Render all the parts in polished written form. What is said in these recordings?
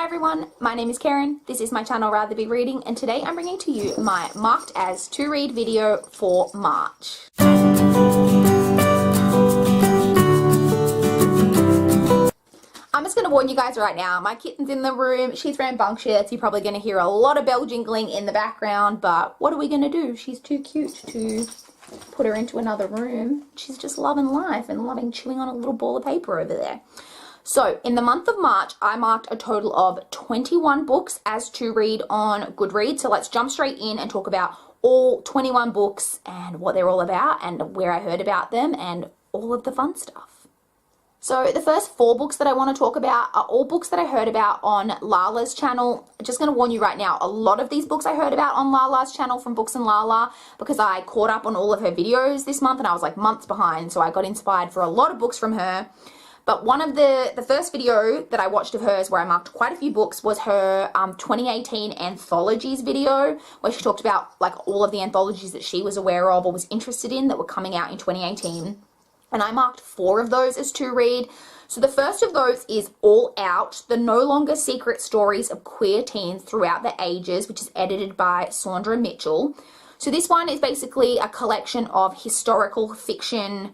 everyone, my name is Karen, this is my channel RatherBeReading, and today I'm bringing to you my marked as to read video for March. I'm just going to warn you guys right now, my kitten's in the room, she's rambunctious, you're probably going to hear a lot of bell jingling in the background, but what are we going to do? She's too cute to put her into another room. She's just loving life and loving chewing on a little ball of paper over there. So, in the month of March, I marked a total of 21 books as to read on Goodreads. So let's jump straight in and talk about all 21 books and what they're all about and where I heard about them and all of the fun stuff. So the first 4 books that I want to talk about are all books that I heard about on Lala's channel. I'm just going to warn you right now, a lot of these books I heard about on Lala's channel from Books and Lala because I caught up on all of her videos this month and I was like months behind, so I got inspired for a lot of books from her. But one of the first video that I watched of hers where I marked quite a few books was her 2018 anthologies video where she talked about like all of the anthologies that she was aware of or was interested in that were coming out in 2018. And I marked 4 of those as to read. So the first of those is All Out, the No Longer Secret Stories of Queer Teens Throughout the Ages, which is edited by Sandra Mitchell. So this one is basically a collection of historical fiction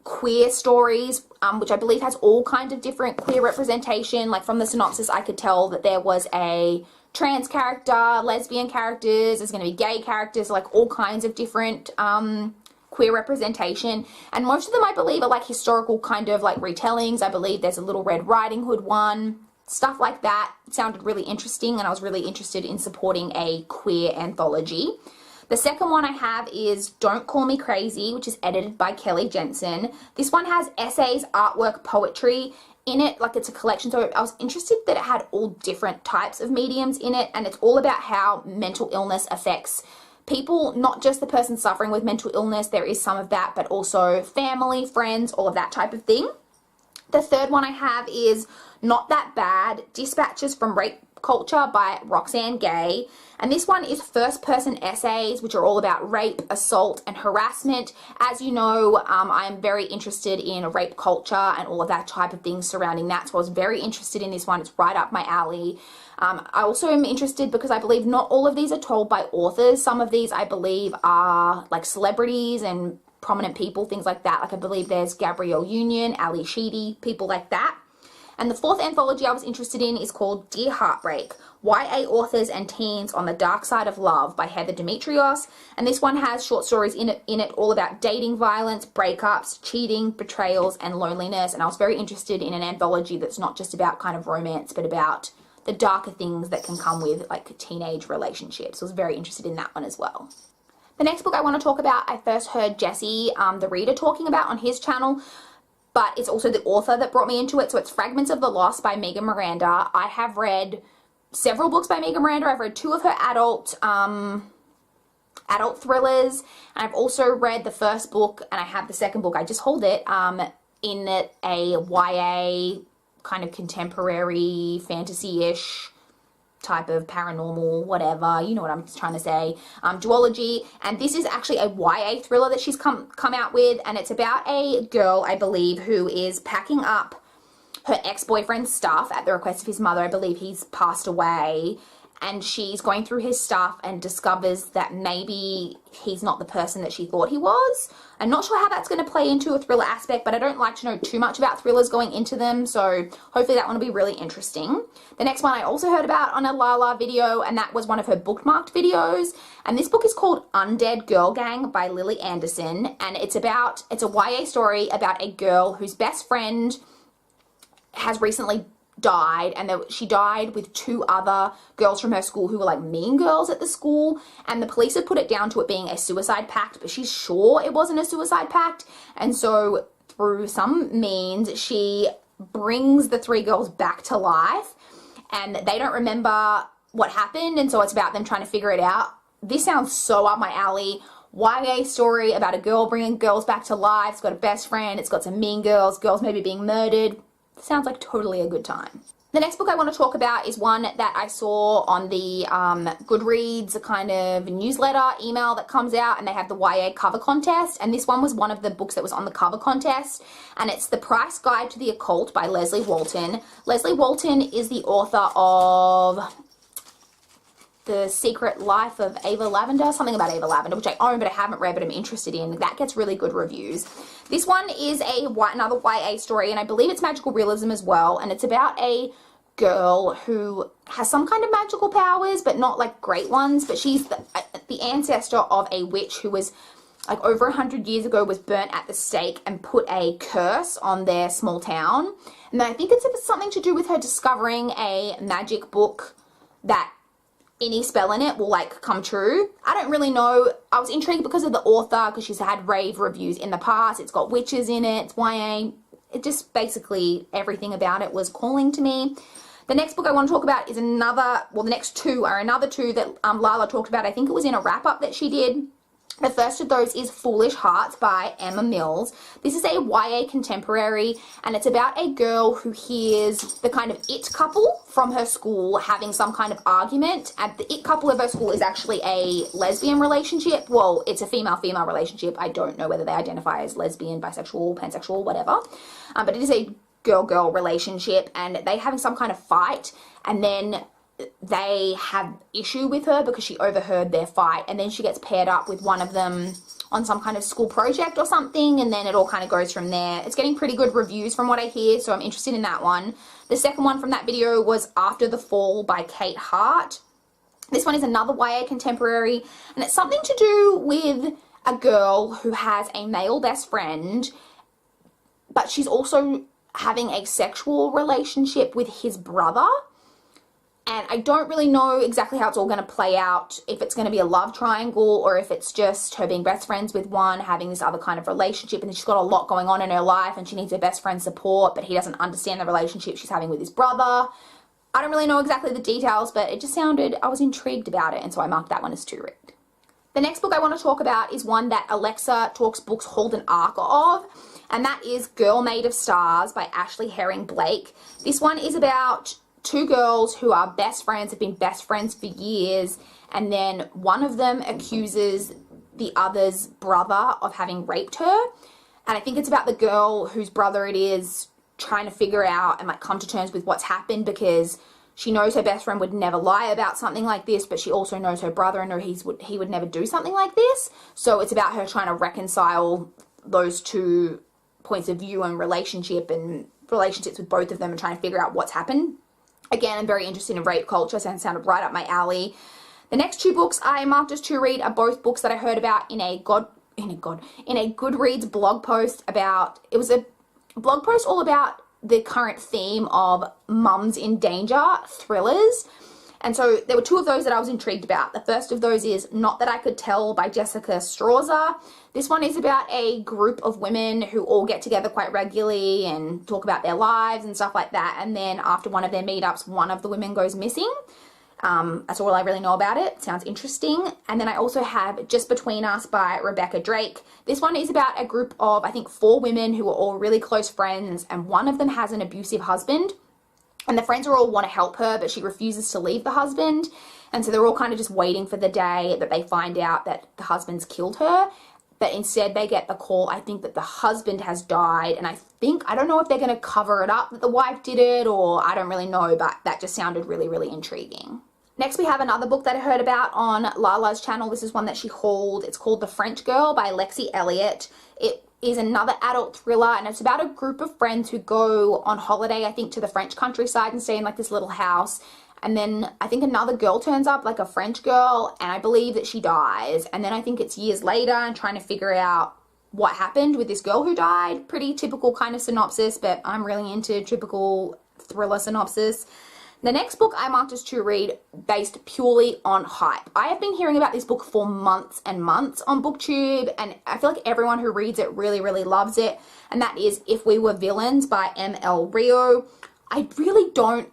queer stories, which I believe has all kinds of different queer representation. Like from the synopsis, I could tell that there was a trans character, lesbian characters, there's going to be gay characters, like all kinds of different queer representation. And most of them, I believe, are like historical kind of like retellings. I believe there's a Little Red Riding Hood one, stuff like that. It sounded really interesting, and I was really interested in supporting a queer anthology. The second one I have is Don't Call Me Crazy, which is edited by Kelly Jensen. This one has essays, artwork, poetry in it, like it's a collection. So I was interested that it had all different types of mediums in it, and it's all about how mental illness affects people, not just the person suffering with mental illness. There is some of that, but also family, friends, all of that type of thing. The third one I have is Not That Bad, Dispatches from Rape Culture by Roxane Gay. And this one is first-person essays, which are all about rape, assault, and harassment. As you know, I'm very interested in rape culture and all of that type of things surrounding that, so I was very interested in this one. It's right up my alley. I also am interested because I believe not all of these are told by authors. Some of these, I believe, are like celebrities and prominent people, things like that. Like I believe there's Gabrielle Union, Ali Sheedy, people like that. And the fourth anthology I was interested in is called Dear Heartbreak, YA Authors and Teens on the Dark Side of Love by Heather Demetrios. And this one has short stories in it all about dating violence, breakups, cheating, betrayals, and loneliness. And I was very interested in an anthology that's not just about kind of romance, but about the darker things that can come with like teenage relationships. I was very interested in that one as well. The next book I want to talk about, I first heard Jesse, the reader, talking about on his channel. But it's also the author that brought me into it. So it's Fragments of the Lost by Megan Miranda. I have read several books by Megan Miranda. I've read 2 of her adult thrillers. And I've also read the first book, and I have the second book. I just hold it in a YA kind of contemporary fantasy-ish type of paranormal, whatever, you know what I'm trying to say, duology. And this is actually a YA thriller that she's come out with, and it's about a girl, I believe, who is packing up her ex-boyfriend's stuff at the request of his mother. I believe he's passed away, and she's going through his stuff and discovers that maybe he's not the person that she thought he was. I'm not sure how that's going to play into a thriller aspect, but I don't like to know too much about thrillers going into them, so hopefully that one will be really interesting. The next one I also heard about on a Lala video, and that was one of her bookmarked videos, and this book is called Undead Girl Gang by Lily Anderson, and it's a YA story about a girl whose best friend has recently died, and she died with 2 other girls from her school who were like mean girls at the school, and the police have put it down to it being a suicide pact, but she's sure it wasn't a suicide pact. And so through some means she brings the 3 girls back to life, and they don't remember what happened, and so it's about them trying to figure it out. This sounds so up my alley. YA story about a girl bringing girls back to life. It's got a best friend, it's got some mean girls maybe being murdered. Sounds like totally a good time. The next book I want to talk about is one that I saw on the Goodreads kind of newsletter email that comes out, and they have the YA cover contest, and this one was one of the books that was on the cover contest, and it's The Price Guide to the Occult by Leslie Walton. Leslie Walton is the author of The Secret Life of Ava Lavender, something about Ava Lavender, which I own but I haven't read but I'm interested in. That gets really good reviews. This one is another YA story, and I believe it's magical realism as well, and it's about a girl who has some kind of magical powers, but not like great ones, but she's the ancestor of a witch who was like over 100 years ago was burnt at the stake and put a curse on their small town. And I think it's something to do with her discovering a magic book that any spell in it will like come true. I don't really know. I was intrigued because of the author, because she's had rave reviews in the past. It's got witches in it, it's YA. It just basically everything about it was calling to me. The next book I want to talk about is the next two are another two that Lala talked about. I think it was in a wrap-up that she did. The first of those is Foolish Hearts by Emma Mills. This is a YA contemporary, and it's about a girl who hears the kind of it couple from her school having some kind of argument. And the it couple of her school is actually a lesbian relationship. Well, it's a female-female relationship. I don't know whether they identify as lesbian, bisexual, pansexual, whatever. But it is a girl-girl relationship, and they having some kind of fight, and then they have issue with her because she overheard their fight, and then she gets paired up with one of them on some kind of school project or something, and then it all kind of goes from there. It's getting pretty good reviews from what I hear, so I'm interested in that one. The second one from that video was After the Fall by Kate Hart. This one is another YA contemporary, and it's something to do with a girl who has a male best friend, but she's also having a sexual relationship with his brother. And I don't really know exactly how it's all going to play out, if it's going to be a love triangle or if it's just her being best friends with one, having this other kind of relationship, and then she's got a lot going on in her life and she needs her best friend's support, but he doesn't understand the relationship she's having with his brother. I don't really know exactly the details, but it just sounded, I was intrigued about it, and so I marked that one as to read. The next book I want to talk about is one that Alexa Talks Books hold an arc of, and that is Girl Made of Stars by Ashley Herring Blake. This one is about two girls who are best friends, have been best friends for years, and then one of them accuses the other's brother of having raped her. And I think it's about the girl whose brother it is trying to figure out and like come to terms with what's happened, because she knows her best friend would never lie about something like this, but she also knows her brother and he would never do something like this. So it's about her trying to reconcile those two points of view and relationships with both of them and trying to figure out what's happened. Again, I'm very interested in rape culture, so it sounded right up my alley. The next two books I marked as to read are both books that I heard about in a Goodreads blog post about, it was a blog post all about the current theme of mums in danger thrillers. And so there were two of those that I was intrigued about. The first of those is Not That I Could Tell by Jessica Strawser. This one is about a group of women who all get together quite regularly and talk about their lives and stuff like that. And then after one of their meetups, one of the women goes missing. That's all I really know about it. Sounds interesting. And then I also have Just Between Us by Rebecca Drake. This one is about a group of, I think, 4 women who are all really close friends, and one of them has an abusive husband. And the friends all want to help her, but she refuses to leave the husband. And so they're all kind of just waiting for the day that they find out that the husband's killed her. But instead they get the call, I think, that the husband has died. And I don't know if they're going to cover it up that the wife did it, or I don't really know, but that just sounded really, really intriguing. Next we have another book that I heard about on Lala's channel. This is one that she hauled. It's called The French Girl by Lexi Elliott. It is another adult thriller, and it's about a group of friends who go on holiday, I think, to the French countryside and stay in like this little house. And then I think another girl turns up, like a French girl, and I believe that she dies. And then I think it's years later and trying to figure out what happened with this girl who died. Pretty typical kind of synopsis, but I'm really into typical thriller synopsis. The next book I marked as to read based purely on hype. I have been hearing about this book for months and months on BookTube, and I feel like everyone who reads it really, really loves it. And that is If We Were Villains by M.L. Rio. I really don't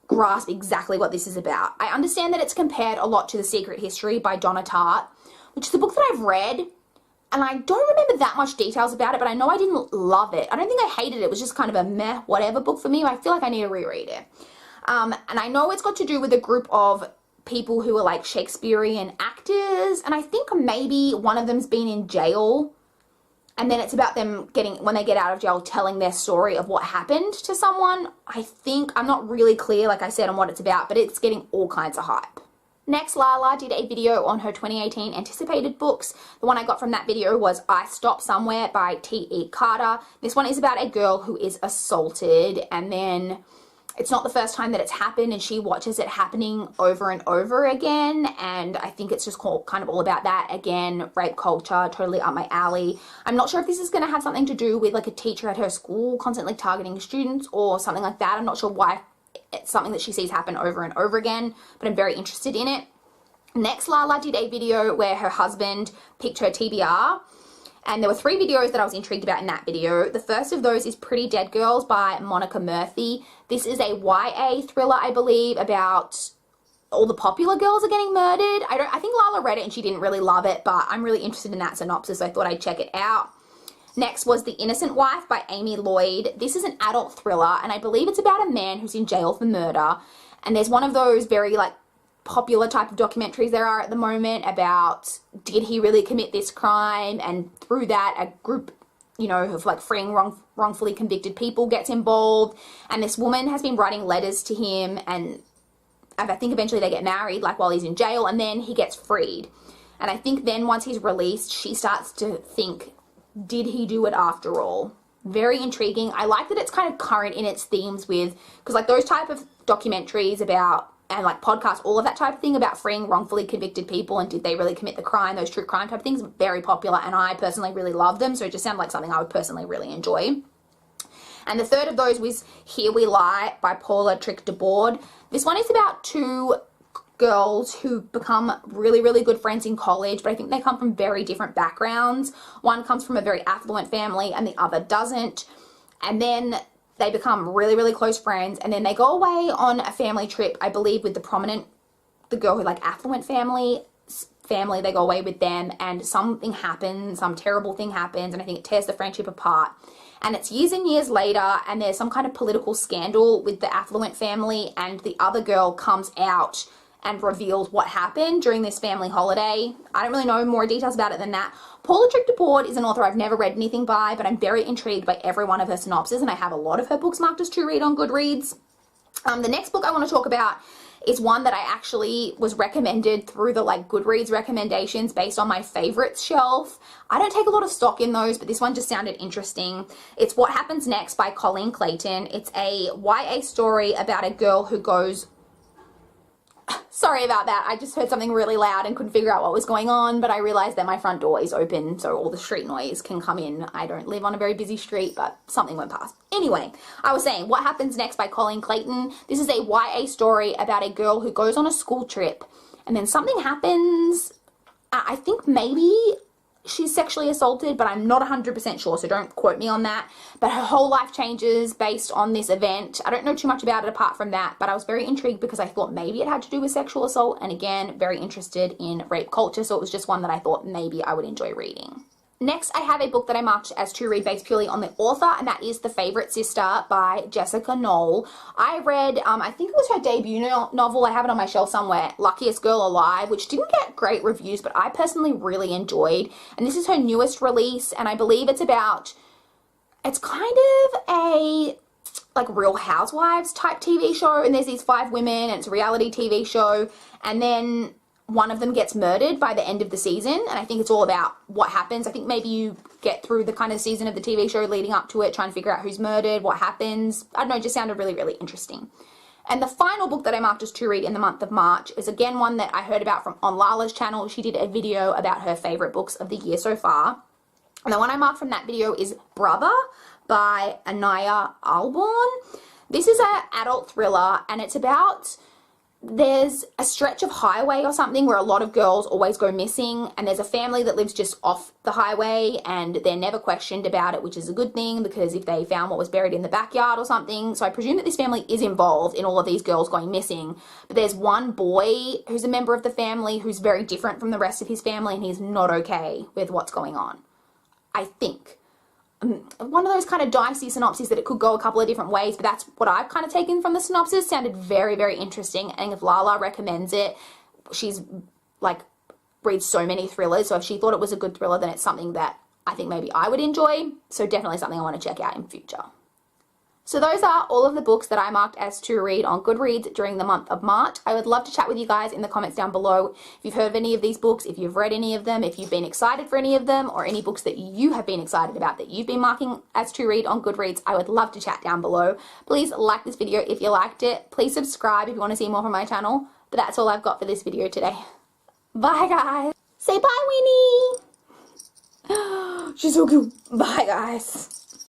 grasp exactly what this is about. I understand that it's compared a lot to The Secret History by Donna Tartt, which is a book that I've read, and I don't remember that much details about it, but I know I didn't love it. I don't think I hated it. It was just kind of a meh, whatever book for me. I feel like I need to reread it. And I know it's got to do with a group of people who are like Shakespearean actors, and I think maybe one of them's been in jail, and then it's about them getting, when they get out of jail, telling their story of what happened to someone. I think, I'm not really clear, like I said, on what it's about, but it's getting all kinds of hype. Next, Lala did a video on her 2018 anticipated books. The one I got from that video was I Stop Somewhere by T.E. Carter. This one is about a girl who is assaulted, and then it's not the first time that it's happened, and she watches it happening over and over again, and I think it's just kind of all about that. Again, rape culture, totally up my alley. I'm not sure if this is going to have something to do with like a teacher at her school constantly targeting students or something like that. I'm not sure why it's something that she sees happen over and over again, but I'm very interested in it. Next, Lala did a video where her husband picked her TBR. And there were 3 videos that I was intrigued about in that video. The first of those is Pretty Dead Girls by Monica Murphy. This is a YA thriller, I believe, about all the popular girls are getting murdered. I think Lala read it and she didn't really love it, but I'm really interested in that synopsis, so I thought I'd check it out. Next was The Innocent Wife by Amy Lloyd. This is an adult thriller, and I believe it's about a man who's in jail for murder. And there's one of those very like popular type of documentaries there are at the moment about, did he really commit this crime? And through that, a group, you know, of like freeing wrongfully convicted people gets involved. And this woman has been writing letters to him, and I think eventually they get married, like while he's in jail, and then he gets freed. And I think then once he's released, she starts to think, did he do it after all? Very intriguing. I like that it's kind of current in its themes with, because like those type of documentaries about, and like podcasts, all of that type of thing about freeing wrongfully convicted people and did they really commit the crime, those true crime type of things, very popular, and I personally really love them, so it just sounded like something I would personally really enjoy. And the third of those was Here We Lie by Paula Trick DeBoard. This one is about 2 girls who become really, really good friends in college, but I think they come from very different backgrounds. One comes from a very affluent family and the other doesn't. And then they become really, really close friends, and then they go away on a family trip, I believe, with the girl who like affluent family, they go away with them, and something happens, some terrible thing happens, and I think it tears the friendship apart. And it's years and years later, and there's some kind of political scandal with the affluent family, and the other girl comes out and reveals what happened during this family holiday. I don't really know more details about it than that. Paula Trick DeBoard is an author I've never read anything by, but I'm very intrigued by every one of her synopses, and I have a lot of her books marked as to read on Goodreads. The next book I want to talk about is one that I actually was recommended through the like Goodreads recommendations based on my favorites shelf. I don't take a lot of stock in those, but this one just sounded interesting. It's What Happens Next by Colleen Clayton. It's a YA story about a girl who goes... Sorry about that. I just heard something really loud and couldn't figure out what was going on, but I realized that my front door is open, so all the street noise can come in. I don't live on a very busy street, but something went past. Anyway, I was saying, What Happens Next by Colleen Clayton. This is a YA story about a girl who goes on a school trip, and then something happens. I think maybe she's sexually assaulted, but I'm not 100% sure, so don't quote me on that. But her whole life changes based on this event. I don't know too much about it apart from that, but I was very intrigued because I thought maybe it had to do with sexual assault, and again, very interested in rape culture, so it was just one that I thought maybe I would enjoy reading. Next, I have a book that I marked as to read based purely on the author, and that is The Favorite Sister by Jessica Knoll. I read, I think it was her debut novel, I have it on my shelf somewhere, Luckiest Girl Alive, which didn't get great reviews, but I personally really enjoyed. And this is her newest release, and I believe it's kind of a like Real Housewives type TV show, and there's these 5 women, and it's a reality TV show, and then one of them gets murdered by the end of the season, and I think it's all about what happens. I think maybe you get through the kind of season of the TV show leading up to it, trying to figure out who's murdered, what happens. I don't know, it just sounded really, really interesting. And the final book that I marked as to read in the month of March is again one that I heard about on Lala's channel. She did a video about her favorite books of the year so far. And the one I marked from that video is Brother by Anaya Alborn. This is an adult thriller, and it's about... there's a stretch of highway or something where a lot of girls always go missing, and there's a family that lives just off the highway, and they're never questioned about it, which is a good thing, because if they found what was buried in the backyard or something. So I presume that this family is involved in all of these girls going missing, but there's one boy who's a member of the family who's very different from the rest of his family, and he's not okay with what's going on, I think. one of those kind of dicey synopses that it could go a couple of different ways, but that's what I've kind of taken from the synopsis. Sounded very, very interesting, and if Lala recommends it, she's like reads so many thrillers, so if she thought it was a good thriller, then it's something that I think maybe I would enjoy, so definitely something I want to check out in future. So those are all of the books that I marked as to read on Goodreads during the month of March. I would love to chat with you guys in the comments down below if you've heard of any of these books, if you've read any of them, if you've been excited for any of them, or any books that you have been excited about that you've been marking as to read on Goodreads. I would love to chat down below. Please like this video if you liked it. Please subscribe if you want to see more from my channel. But that's all I've got for this video today. Bye, guys. Say bye, Winnie. She's so cute. Bye, guys.